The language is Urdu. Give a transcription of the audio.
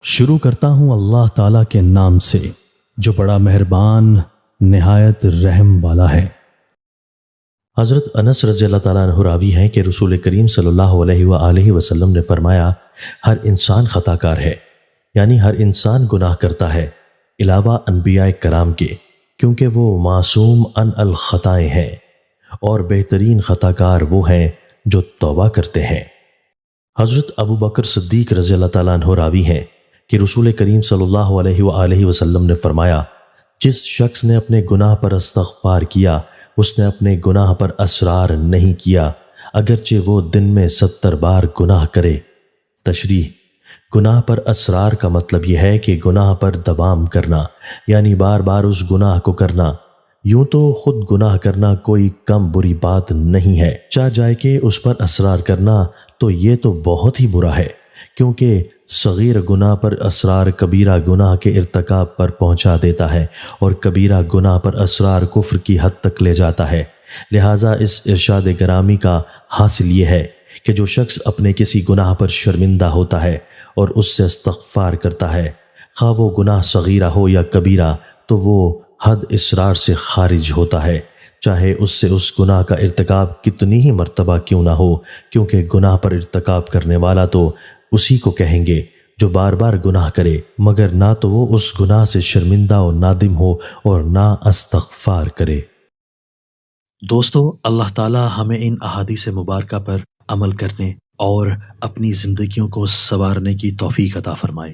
شروع کرتا ہوں اللہ تعالیٰ کے نام سے جو بڑا مہربان نہایت رحم والا ہے۔ حضرت انس رضی اللہ تعالیٰ عنہ راوی ہیں کہ رسول کریم صلی اللہ علیہ وآلہ وسلم نے فرمایا، ہر انسان خطا کار ہے، یعنی ہر انسان گناہ کرتا ہے علاوہ انبیاء کرام کے، کیونکہ وہ معصوم عن الخطائیں ہیں، اور بہترین خطا کار وہ ہیں جو توبہ کرتے ہیں۔ حضرت ابو بکر صدیق رضی اللہ تعالیٰ عنہ راوی ہیں کہ رسول کریم صلی اللہ علیہ وآلہ وسلم نے فرمایا، جس شخص نے اپنے گناہ پر استغفار کیا اس نے اپنے گناہ پر اصرار نہیں کیا، اگرچہ وہ دن میں 70 بار گناہ کرے۔ تشریح: گناہ پر اصرار کا مطلب یہ ہے کہ گناہ پر دوام کرنا، یعنی بار بار اس گناہ کو کرنا۔ یوں تو خود گناہ کرنا کوئی کم بری بات نہیں ہے، چاہ جائے کہ اس پر اصرار کرنا تو یہ تو بہت ہی برا ہے، کیونکہ صغیر گناہ پر اصرار کبیرہ گناہ کے ارتکاب پر پہنچا دیتا ہے، اور کبیرہ گناہ پر اصرار کفر کی حد تک لے جاتا ہے۔ لہٰذا اس ارشاد گرامی کا حاصل یہ ہے کہ جو شخص اپنے کسی گناہ پر شرمندہ ہوتا ہے اور اس سے استغفار کرتا ہے، خواہ وہ گناہ صغیرہ ہو یا کبیرہ، تو وہ حد اصرار سے خارج ہوتا ہے، چاہے اس سے اس گناہ کا ارتکاب کتنی ہی مرتبہ کیوں نہ ہو، کیونکہ گناہ پر ارتکاب کرنے والا تو اسی کو کہیں گے جو بار بار گناہ کرے، مگر نہ تو وہ اس گناہ سے شرمندہ و نادم ہو اور نہ استغفار کرے۔ دوستو، اللہ تعالی ہمیں ان احادیث مبارکہ پر عمل کرنے اور اپنی زندگیوں کو سنوارنے کی توفیق عطا فرمائے۔